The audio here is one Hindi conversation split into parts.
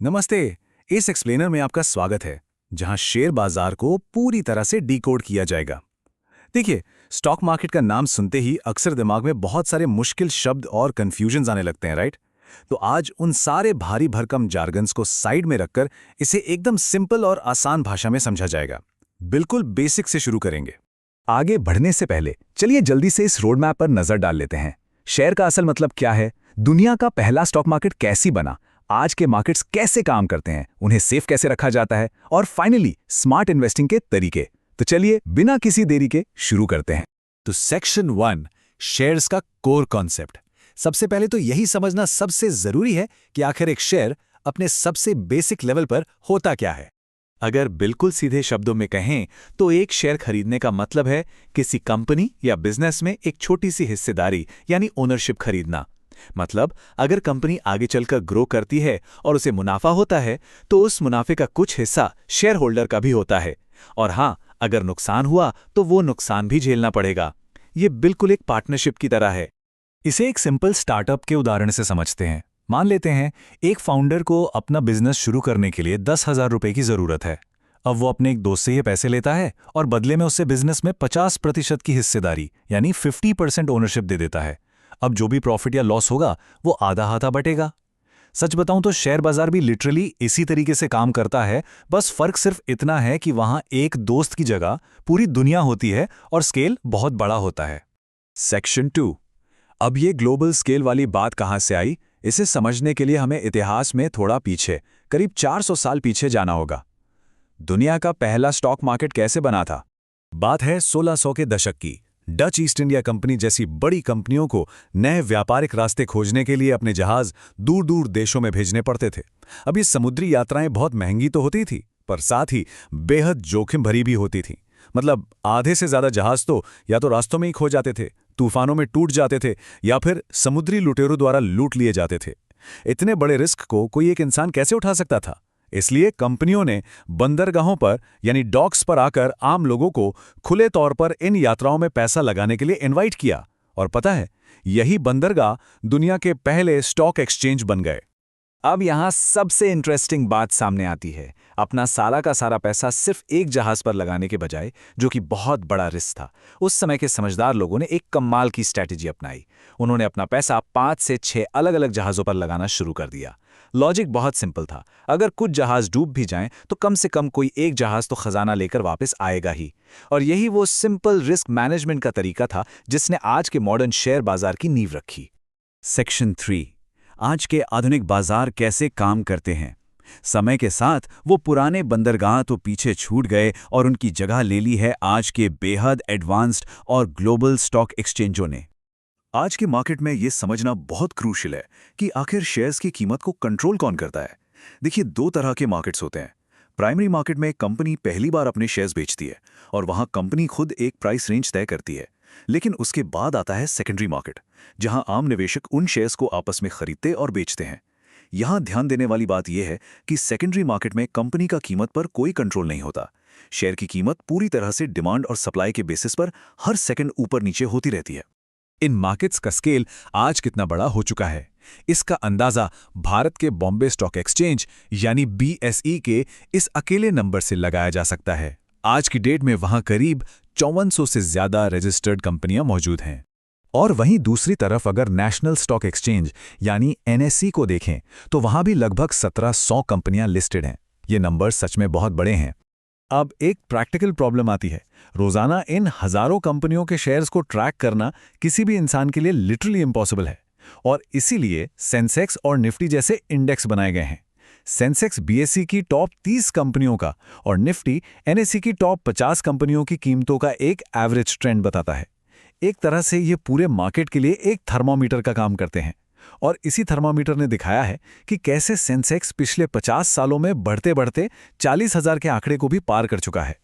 नमस्ते। इस एक्सप्लेनर में आपका स्वागत है, जहां शेयर बाजार को पूरी तरह से डिकोड किया जाएगा। देखिए, स्टॉक मार्केट का नाम सुनते ही अक्सर दिमाग में बहुत सारे मुश्किल शब्द और कंफ्यूजन्स आने लगते हैं, राइट? तो आज उन सारे भारी भरकम जार्गन्स को साइड में रखकर इसे एकदम सिंपल और आसान भाषा में समझा जाएगा। बिल्कुल बेसिक से शुरू करेंगे। आगे बढ़ने से पहले चलिए जल्दी से इस रोड मैप पर नजर डाल लेते हैं। शेयर का असल मतलब क्या है, दुनिया का पहला स्टॉक मार्केट कैसी बना, आज के मार्केट्स कैसे काम करते हैं, उन्हें सेफ कैसे रखा जाता है, और फाइनली स्मार्ट इन्वेस्टिंग के तरीके। तो चलिए बिना किसी देरी के शुरू करते हैं। तो सेक्शन 1, शेयर्स का कोर कॉन्सेप्ट। सबसे पहले तो यही समझना सबसे जरूरी है कि आखिर एक शेयर अपने सबसे बेसिक लेवल पर होता क्या है। अगर बिल्कुल सीधे शब्दों में कहें तो एक शेयर खरीदने का मतलब है किसी कंपनी या बिजनेस में एक छोटी सी हिस्सेदारी यानी ओनरशिप खरीदना। मतलब अगर कंपनी आगे चलकर ग्रो करती है और उसे मुनाफा होता है तो उस मुनाफे का कुछ हिस्सा शेयर होल्डर का भी होता है। और हाँ, अगर नुकसान हुआ तो वो नुकसान भी झेलना पड़ेगा। ये बिल्कुल एक पार्टनरशिप की तरह है। इसे एक सिंपल स्टार्टअप के उदाहरण से समझते हैं। मान लेते हैं एक फाउंडर को अपना बिजनेस शुरू करने के लिए 10,000 रुपए की जरूरत है। अब वो अपने एक दोस्त से ये पैसे लेता है और बदले में उससे बिजनेस में 50% की हिस्सेदारी यानी 50% ओनरशिप दे देता है। अब जो भी प्रॉफिट या लॉस होगा वो आधा आधा बटेगा। सच बताऊं तो शेयर बाजार भी लिटरली इसी तरीके से काम करता है, बस फर्क सिर्फ इतना है कि वहां एक दोस्त की जगह पूरी दुनिया होती है और स्केल बहुत बड़ा होता है। सेक्शन 2। अब ये ग्लोबल स्केल वाली बात कहां से आई, इसे समझने के लिए हमें इतिहास में थोड़ा पीछे, करीब 400 साल पीछे जाना होगा। दुनिया का पहला स्टॉक मार्केट कैसे बना था? बात है 1600 के दशक की। डच ईस्ट इंडिया कंपनी जैसी बड़ी कंपनियों को नए व्यापारिक रास्ते खोजने के लिए अपने जहाज दूर दूर देशों में भेजने पड़ते थे। अब ये समुद्री यात्राएं बहुत महंगी तो होती थी, पर साथ ही बेहद जोखिम भरी भी होती थी। मतलब आधे से ज्यादा जहाज तो या तो रास्तों में ही खो जाते थे, तूफानों में टूट जाते थे, या फिर समुद्री लुटेरों द्वारा लूट लिए जाते थे। इतने बड़े रिस्क को कोई एक इंसान कैसे उठा सकता था? इसलिए कंपनियों ने बंदरगाहों पर यानी डॉक्स पर आकर आम लोगों को खुले तौर पर इन यात्राओं में पैसा लगाने के लिए इनवाइट किया। और पता है, यही बंदरगाह दुनिया के पहले स्टॉक एक्सचेंज बन गए। अब यहां सबसे इंटरेस्टिंग बात सामने आती है। अपना सारा का सारा पैसा सिर्फ एक जहाज पर लगाने के बजाय, जो कि बहुत बड़ा रिस्क था, उस समय के समझदार लोगों ने एक कमाल की स्ट्रैटेजी अपनाई। उन्होंने अपना पैसा 5 से 6 अलग अलग जहाजों पर लगाना शुरू कर दिया। लॉजिक बहुत सिंपल था, अगर कुछ जहाज डूब भी जाएं तो कम से कम कोई एक जहाज तो खजाना लेकर वापस आएगा ही। और यही वो सिंपल रिस्क मैनेजमेंट का तरीका था जिसने आज के मॉडर्न शेयर बाजार की नींव रखी। सेक्शन 3, आज के आधुनिक बाजार कैसे काम करते हैं। समय के साथ वो पुराने बंदरगाह तो पीछे छूट गए और उनकी जगह ले ली है आज के बेहद एडवांस्ड और ग्लोबल स्टॉक एक्सचेंजों ने। आज के मार्केट में ये समझना बहुत क्रूशियल है कि आखिर शेयर्स की कीमत को कंट्रोल कौन करता है। देखिए, 2 तरह के मार्केट्स होते हैं। प्राइमरी मार्केट में कंपनी पहली बार अपने शेयर्स बेचती है और वहां कंपनी खुद एक प्राइस रेंज तय करती है। लेकिन उसके बाद आता है सेकेंडरी मार्केट, जहां आम निवेशक उन शेयर्स को आपस में खरीदते और बेचते हैं। यहां ध्यान देने वाली बात यह है कि सेकेंडरी मार्केट में कंपनी का कीमत पर कोई कंट्रोल नहीं होता। शेयर की कीमत पूरी तरह से डिमांड और सप्लाई के बेसिस पर हर सेकंड ऊपर नीचे होती रहती है। इन मार्केट्स का स्केल आज कितना बड़ा हो चुका है, इसका अंदाजा भारत के बॉम्बे स्टॉक एक्सचेंज यानी BSE के इस अकेले नंबर से लगाया जा सकता है। आज की डेट में वहां करीब 5400 से ज्यादा रजिस्टर्ड कंपनियां मौजूद हैं। और वहीं दूसरी तरफ अगर नेशनल स्टॉक एक्सचेंज यानी NSE को देखें तो वहां भी लगभग 1700 कंपनियां लिस्टेड हैं। ये नंबर सच में बहुत बड़े हैं। अब एक प्रैक्टिकल प्रॉब्लम आती है। रोजाना इन हजारों कंपनियों के शेयर्स को ट्रैक करना किसी भी इंसान के लिए लिटरली इम्पॉसिबल है। और इसीलिए सेंसेक्स और निफ्टी जैसे इंडेक्स बनाए गए हैं। सेंसेक्स BSE की टॉप 30 कंपनियों का और निफ्टी NSE की टॉप 50 कंपनियों की कीमतों का एक एवरेज ट्रेंड बताता है। एक तरह से ये पूरे मार्केट के लिए एक थर्मोमीटर का काम करते हैं। और इसी थर्मामीटर ने दिखाया है कि कैसे सेंसेक्स पिछले 50 सालों में बढ़ते बढ़ते 40,000 के आंकड़े को भी पार कर चुका है।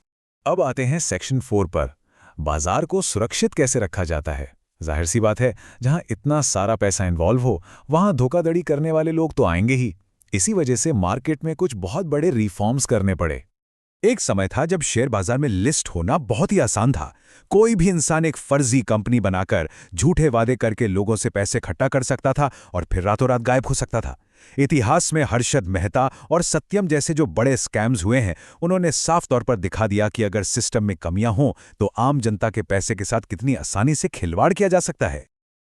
अब आते हैं सेक्शन 4 पर। बाजार को सुरक्षित कैसे रखा जाता है। जाहिर सी बात है, जहां इतना सारा पैसा इन्वॉल्व हो वहां धोखाधड़ी करने वाले लोग तो आएंगे ही। इसी वजह से मार्केट में कुछ बहुत बड़े रिफॉर्म्स करने पड़े। एक समय था जब शेयर बाजार में लिस्ट होना बहुत ही आसान था। कोई भी इंसान एक फर्जी कंपनी बनाकर झूठे वादे करके लोगों से पैसे इकट्ठा कर सकता था और फिर रातों रात गायब हो सकता था। इतिहास में हर्षद मेहता और सत्यम जैसे जो बड़े स्कैम्स हुए हैं, उन्होंने साफ तौर पर दिखा दिया कि अगर सिस्टम में कमियां हों तो आम जनता के पैसे के साथ कितनी आसानी से खिलवाड़ किया जा सकता है।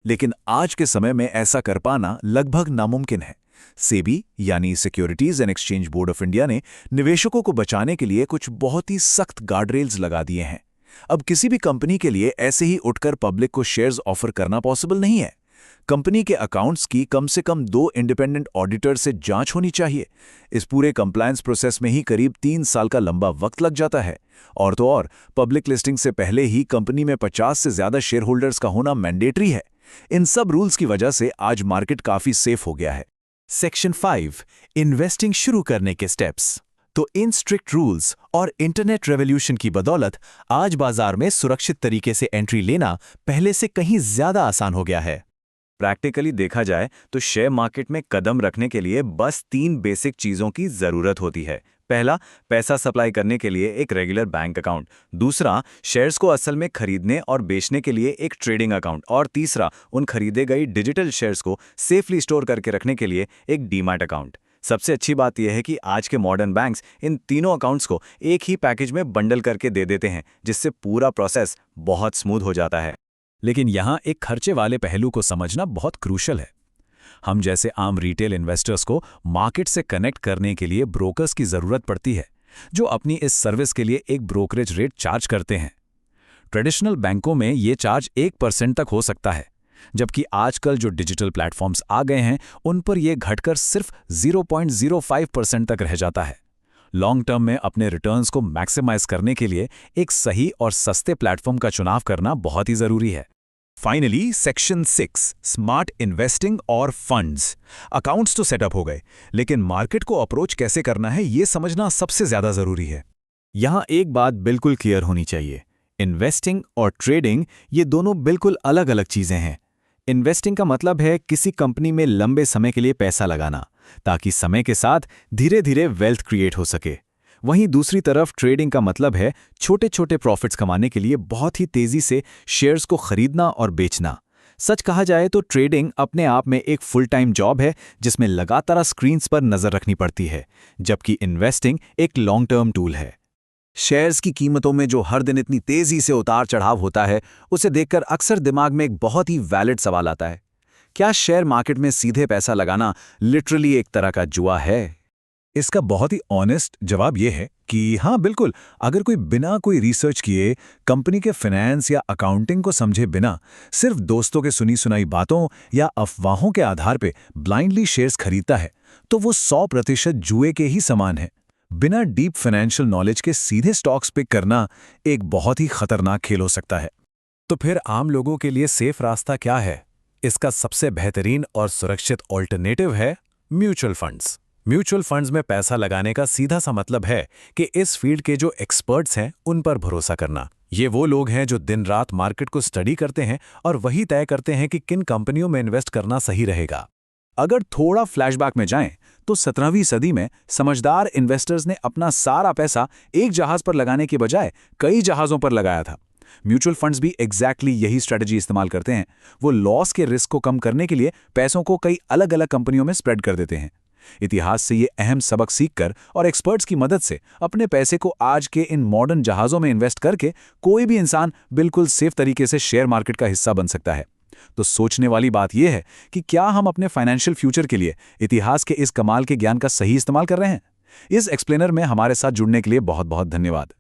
लेकिन आज के समय में ऐसा कर पाना लगभग नामुमकिन है। सेबी यानी securities and exchange board of India ने निवेशकों को बचाने के लिए कुछ बहुत ही सख्त गार्डरेल्स लगा दिए हैं। अब किसी भी कंपनी के लिए ऐसे ही उठकर पब्लिक को शेयर्स ऑफर करना पॉसिबल नहीं है। कंपनी के अकाउंट्स की कम से कम 2 इंडिपेंडेंट ऑडिटर से जांच होनी चाहिए। इस पूरे कंप्लायंस प्रोसेस में ही करीब 3 साल का लंबा वक्त लग जाता है। और तो और पब्लिक लिस्टिंग से पहले ही कंपनी में 50 से ज्यादा शेयर होल्डर्स का होना मैंडेटरी है। इन सब रूल्स की वजह से आज मार्केट काफी सेफ हो गया है। सेक्शन 5 इन्वेस्टिंग शुरू करने के स्टेप्स। तो इन स्ट्रिक्ट रूल्स और इंटरनेट रेवोल्यूशन की बदौलत आज बाजार में सुरक्षित तरीके से एंट्री लेना पहले से कहीं ज्यादा आसान हो गया है। प्रैक्टिकली देखा जाए तो शेयर मार्केट में कदम रखने के लिए बस 3 बेसिक चीज़ों की ज़रूरत होती है। पहला, पैसा सप्लाई करने के लिए एक रेगुलर बैंक अकाउंट। दूसरा, शेयर्स को असल में खरीदने और बेचने के लिए एक ट्रेडिंग अकाउंट। और तीसरा, उन खरीदे गई डिजिटल शेयर्स को सेफली स्टोर करके रखने के लिए एक डीमैट अकाउंट। सबसे अच्छी बात यह है कि आज के मॉडर्न बैंक्स इन तीनों अकाउंट्स को एक ही पैकेज में बंडल करके दे देते हैं, जिससे पूरा प्रोसेस बहुत स्मूथ हो जाता है। लेकिन यहाँ एक खर्चे वाले पहलू को समझना बहुत क्रूशल है। हम जैसे आम रिटेल इन्वेस्टर्स को मार्केट से कनेक्ट करने के लिए ब्रोकर्स की ज़रूरत पड़ती है, जो अपनी इस सर्विस के लिए एक ब्रोकरेज रेट चार्ज करते हैं। ट्रेडिशनल बैंकों में ये चार्ज 1% तक हो सकता है, जबकि आजकल जो डिजिटल प्लेटफॉर्म्स आ गए हैं उन पर यह घटकर सिर्फ 0.05% तक रह जाता है। लॉन्ग टर्म में अपने रिटर्न्स को मैक्सिमाइज करने के लिए एक सही और सस्ते प्लेटफॉर्म का चुनाव करना बहुत ही ज़रूरी है। फाइनली, सेक्शन 6 स्मार्ट इन्वेस्टिंग और फंड्स। अकाउंट्स तो सेटअप हो गए, लेकिन मार्केट को अप्रोच कैसे करना है ये समझना सबसे ज़्यादा ज़रूरी है। यहाँ एक बात बिल्कुल क्लियर होनी चाहिए, इन्वेस्टिंग और ट्रेडिंग ये दोनों बिल्कुल अलग अलग चीज़ें हैं। इन्वेस्टिंग का मतलब है किसी कंपनी में लंबे समय के लिए पैसा लगाना, ताकि समय के साथ धीरे धीरे वेल्थ क्रिएट हो सके। वहीं दूसरी तरफ ट्रेडिंग का मतलब है छोटे छोटे प्रॉफिट्स कमाने के लिए बहुत ही तेजी से शेयर्स को खरीदना और बेचना। सच कहा जाए तो ट्रेडिंग अपने आप में एक फुल टाइम जॉब है, जिसमें लगातार स्क्रीन्स पर नजर रखनी पड़ती है, जबकि इन्वेस्टिंग एक लॉन्ग टर्म टूल है। शेयर्स की कीमतों में जो हर दिन इतनी तेजी से उतार चढ़ाव होता है, उसे देखकर अक्सर दिमाग में एक बहुत ही वैलिड सवाल आता है, क्या शेयर मार्केट में सीधे पैसा लगाना लिटरली एक तरह का जुआ है? इसका बहुत ही ऑनेस्ट जवाब यह है कि हाँ बिल्कुल। अगर कोई बिना कोई रिसर्च किए, कंपनी के फाइनेंस या अकाउंटिंग को समझे बिना, सिर्फ दोस्तों के सुनी सुनाई बातों या अफवाहों के आधार पे ब्लाइंडली शेयर्स खरीदता है, तो वो 100% जुए के ही समान है। बिना डीप फाइनेंशियल नॉलेज के सीधे स्टॉक्स पिक करना एक बहुत ही खतरनाक खेल हो सकता है। तो फिर आम लोगों के लिए सेफ रास्ता क्या है? इसका सबसे बेहतरीन और सुरक्षित ऑल्टरनेटिव है म्यूचुअल फंड्स। म्यूचुअल फंड्स में पैसा लगाने का सीधा सा मतलब है कि इस फील्ड के जो एक्सपर्ट्स हैं उन पर भरोसा करना। ये वो लोग हैं जो दिन रात मार्केट को स्टडी करते हैं और वही तय करते हैं कि किन कंपनियों में इन्वेस्ट करना सही रहेगा। अगर थोड़ा फ्लैशबैक में जाएं तो 17वीं सदी में समझदार इन्वेस्टर्स ने अपना सारा पैसा एक जहाज पर लगाने के बजाय कई जहाज़ों पर लगाया था। म्यूचुअल फंड्स भी एग्जैक्टली यही स्ट्रेटजी इस्तेमाल करते हैं। वो लॉस के रिस्क को कम करने के लिए पैसों को कई अलग अलग कंपनियों में स्प्रेड कर देते हैं। इतिहास से ये अहम सबक सीखकर और एक्सपर्ट्स की मदद से अपने पैसे को आज के इन मॉडर्न जहाज़ों में इन्वेस्ट करके कोई भी इंसान बिल्कुल सेफ तरीके से शेयर मार्केट का हिस्सा बन सकता है। तो सोचने वाली बात यह है कि क्या हम अपने फाइनेंशियल फ्यूचर के लिए इतिहास के इस कमाल के ज्ञान का सही इस्तेमाल कर रहे हैं? इस एक्सप्लेनर में हमारे साथ जुड़ने के लिए बहुत बहुत धन्यवाद।